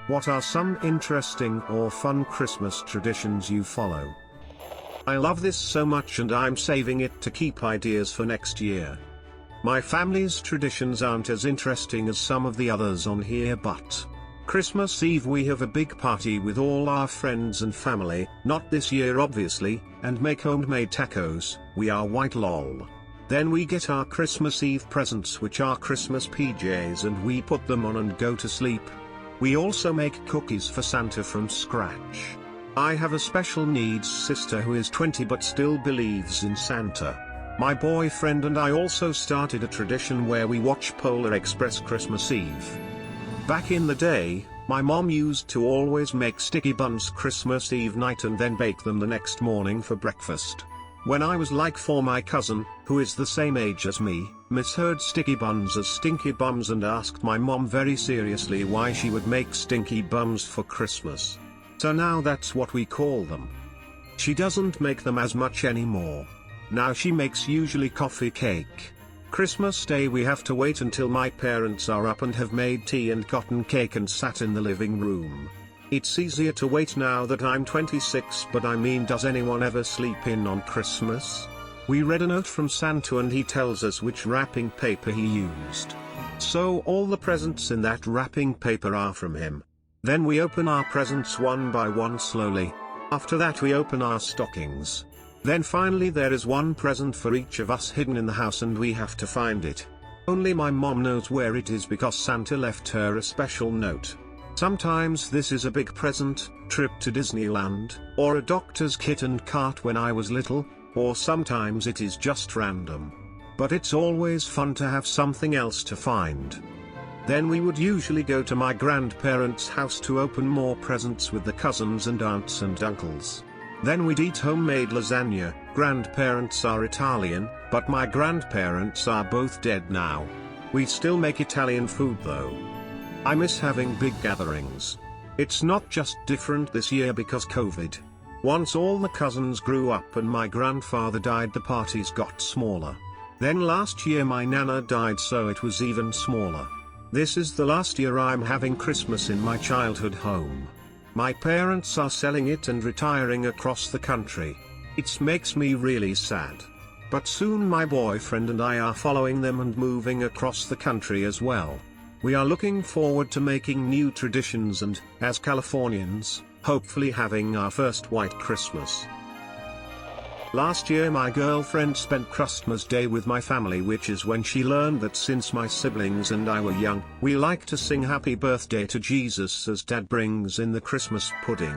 What are some interesting or fun Christmas traditions you follow? I love this so much and I'm saving it to keep ideas for next year. My family's traditions aren't as interesting as some of the others on here, but Christmas Eve we have a big party with all our friends and family, not this year obviously, and make homemade tacos. We are white lol. Then we get our Christmas Eve presents, which are Christmas PJs, and we put them on and go to sleep. We also make cookies for Santa from scratch. I have a special needs sister who is 20 but still believes in Santa. My boyfriend and I also started a tradition where we watch Polar Express Christmas Eve. Back in the day, my mom used to always make sticky buns Christmas Eve night and then bake them the next morning for breakfast. When I was like 4, my cousin, who is the same age as me, misheard sticky buns as stinky bums and asked my mom very seriously why she would make stinky bums for Christmas. So now that's what we call them. She doesn't make them as much anymore. Now she makes usually coffee cake. Christmas Day we have to wait until my parents are up and have made tea and cotton cake and sat in the living room. It's easier to wait now that I'm 26, but I mean, does anyone ever sleep in on Christmas? We read a note from Santa and he tells us which wrapping paper he used. So all the presents in that wrapping paper are from him. Then we open our presents one by one slowly. After that we open our stockings. Then finally there is one present for each of us hidden in the house and we have to find it. Only my mom knows where it is because Santa left her a special note. Sometimes this is a big present, trip to Disneyland, or a doctor's kit and cart when I was little, or sometimes it is just random. But it's always fun to have something else to find. Then we would usually go to my grandparents' house to open more presents with the cousins and aunts and uncles. Then we'd eat homemade lasagna. Grandparents are Italian, but my grandparents are both dead now. We still make Italian food though. I miss having big gatherings. It's not just different this year because COVID. Once all the cousins grew up and my grandfather died, the parties got smaller. Then last year my nana died, so it was even smaller. This is the last year I'm having Christmas in my childhood home. My parents are selling it and retiring across the country. It makes me really sad. But soon my boyfriend and I are following them and moving across the country as well. We are looking forward to making new traditions and, as Californians, hopefully having our first white Christmas. Last year my girlfriend spent Christmas Day with my family, which is when she learned that since my siblings and I were young, we like to sing Happy Birthday to Jesus as Dad brings in the Christmas pudding.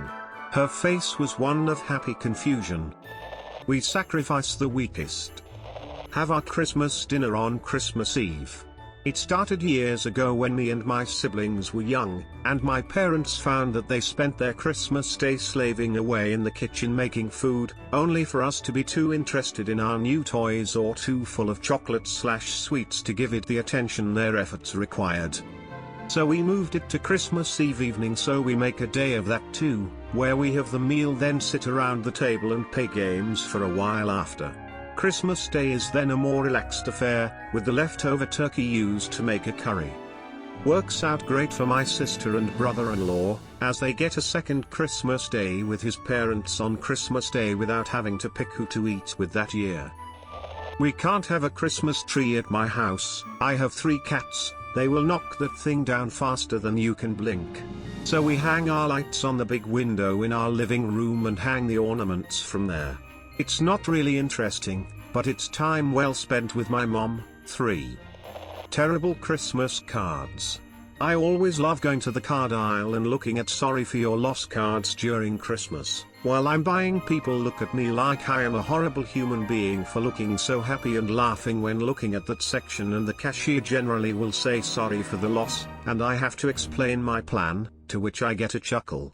Her face was one of happy confusion. We sacrifice the weakest. Have our Christmas dinner on Christmas Eve. It started years ago when me and my siblings were young, and my parents found that they spent their Christmas Day slaving away in the kitchen making food, only for us to be too interested in our new toys or too full of chocolate/sweets to give it the attention their efforts required. So we moved it to Christmas Eve evening, so we make a day of that too, where we have the meal then sit around the table and play games for a while after. Christmas Day is then a more relaxed affair, with the leftover turkey used to make a curry. Works out great for my sister and brother-in-law, as they get a second Christmas Day with his parents on Christmas Day without having to pick who to eat with that year. We can't have a Christmas tree at my house. I have 3 cats, they will knock that thing down faster than you can blink. So we hang our lights on the big window in our living room and hang the ornaments from there. It's not really interesting, but it's time well spent with my mom. 3. Terrible Christmas cards. I always love going to the card aisle and looking at sorry for your loss cards during Christmas. While I'm buying, people look at me like I am a horrible human being for looking so happy and laughing when looking at that section, and the cashier generally will say sorry for the loss, and I have to explain my plan, to which I get a chuckle.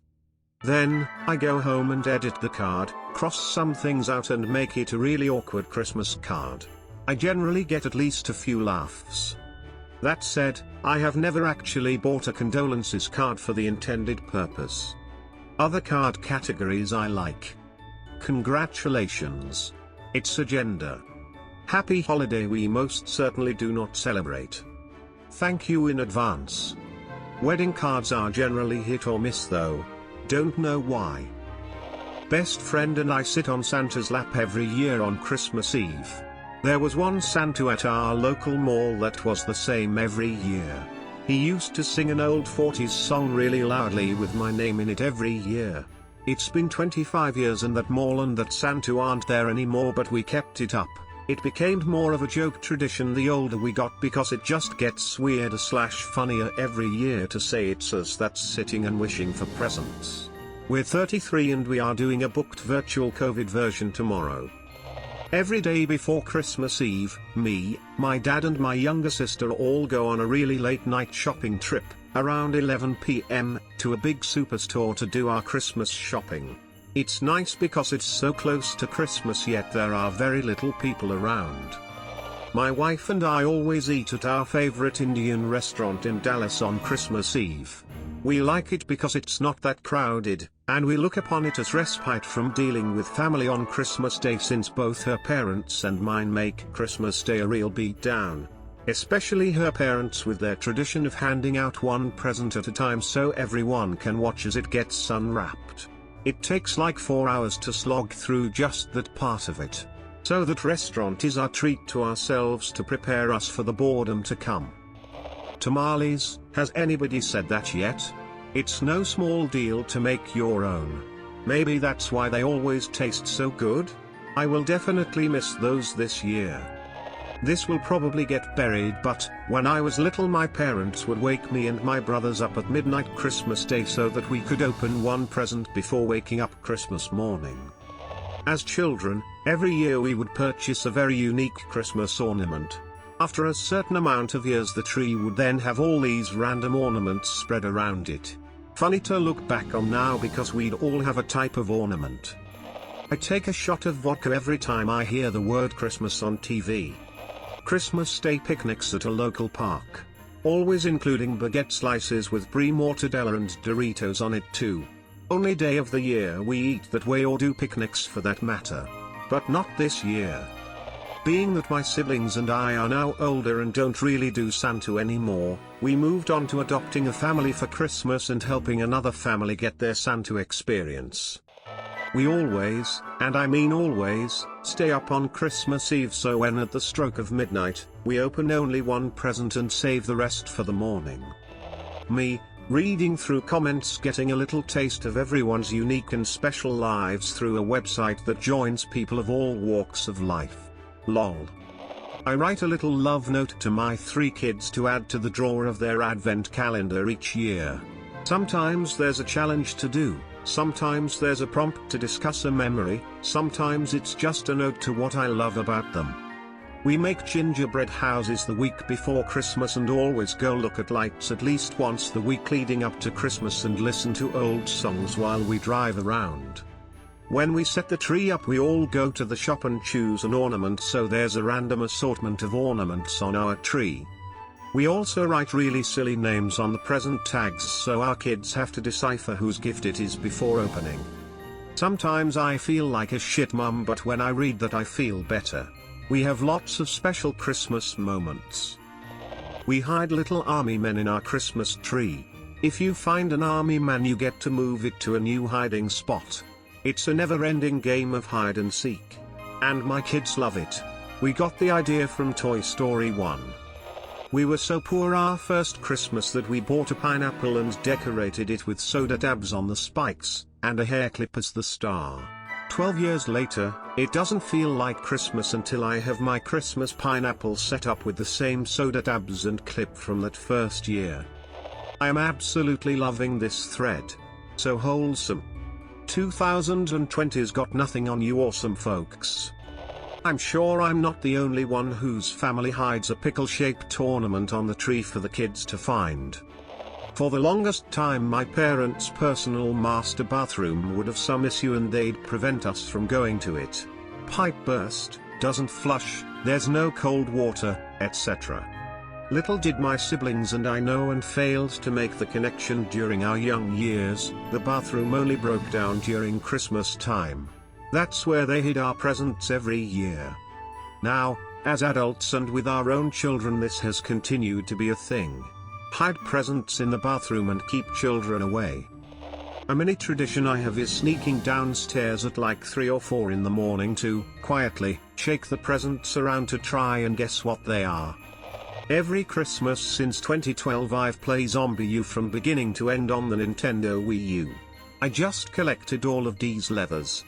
Then, I go home and edit the card, cross some things out and make it a really awkward Christmas card. I generally get at least a few laughs. That said, I have never actually bought a condolences card for the intended purpose. Other card categories I like. Congratulations. It's agenda. Happy holiday we most certainly do not celebrate. Thank you in advance. Wedding cards are generally hit or miss though. Don't know why. Best friend and I sit on Santa's lap every year on Christmas Eve. There was one Santa at our local mall that was the same every year. He used to sing an old 40s song really loudly with my name in it every year. It's been 25 years and that mall and that Santa aren't there anymore, but we kept it up. It became more of a joke tradition the older we got, because it just gets weirder/funnier every year to say it's us that's sitting and wishing for presents. We're 33 and we are doing a booked virtual COVID version tomorrow. Every day before Christmas Eve, me, my dad and my younger sister all go on a really late night shopping trip, around 11 p.m, to a big superstore to do our Christmas shopping. It's nice because it's so close to Christmas yet there are very little people around. My wife and I always eat at our favorite Indian restaurant in Dallas on Christmas Eve. We like it because it's not that crowded, and we look upon it as respite from dealing with family on Christmas Day, since both her parents and mine make Christmas Day a real beatdown. Especially her parents, with their tradition of handing out one present at a time so everyone can watch as it gets unwrapped. It takes like 4 hours to slog through just that part of it. So that restaurant is our treat to ourselves to prepare us for the boredom to come. Tamales, has anybody said that yet? It's no small deal to make your own. Maybe that's why they always taste so good? I will definitely miss those this year. This will probably get buried, but when I was little my parents would wake me and my brothers up at midnight Christmas Day so that we could open one present before waking up Christmas morning. As children, every year we would purchase a very unique Christmas ornament. After a certain amount of years the tree would then have all these random ornaments spread around it. Funny to look back on now because we'd all have a type of ornament. I take a shot of vodka every time I hear the word Christmas on TV. Christmas Day picnics at a local park. Always including baguette slices with brie mortadella and Doritos on it too. Only day of the year we eat that way, or do picnics for that matter. But not this year. Being that my siblings and I are now older and don't really do Santa anymore, we moved on to adopting a family for Christmas and helping another family get their Santa experience. We always, and I mean always, stay up on Christmas Eve, so when at the stroke of midnight, we open only one present and save the rest for the morning. Me, reading through comments, getting a little taste of everyone's unique and special lives through a website that joins people of all walks of life. Lol. I write a little love note to my 3 kids to add to the drawer of their advent calendar each year. Sometimes there's a challenge to do, sometimes there's a prompt to discuss a memory, sometimes it's just a note to what I love about them. We make gingerbread houses the week before Christmas and always go look at lights at least once the week leading up to Christmas and listen to old songs while we drive around. When we set the tree up we all go to the shop and choose an ornament, so there's a random assortment of ornaments on our tree. We also write really silly names on the present tags so our kids have to decipher whose gift it is before opening. Sometimes I feel like a shit mum, but when I read that I feel better. We have lots of special Christmas moments. We hide little army men in our Christmas tree. If you find an army man you get to move it to a new hiding spot. It's a never-ending game of hide and seek. And my kids love it. We got the idea from Toy Story 1. We were so poor our first Christmas that we bought a pineapple and decorated it with soda dabs on the spikes, and a hair clip as the star. 12 years later, it doesn't feel like Christmas until I have my Christmas pineapple set up with the same soda dabs and clip from that first year. I am absolutely loving this thread. So wholesome. 2020's got nothing on you awesome folks. I'm sure I'm not the only one whose family hides a pickle-shaped ornament on the tree for the kids to find. For the longest time my parents' personal master bathroom would have some issue and they'd prevent us from going to it. Pipe burst, doesn't flush, there's no cold water, etc. Little did my siblings and I know and failed to make the connection during our young years, the bathroom only broke down during Christmas time. That's where they hid our presents every year. Now, as adults and with our own children, this has continued to be a thing. Hide presents in the bathroom and keep children away. A mini tradition I have is sneaking downstairs at like 3 or 4 in the morning to, quietly, shake the presents around to try and guess what they are. Every Christmas since 2012 I've played Zombie U from beginning to end on the Nintendo Wii U. I just collected all of these leathers.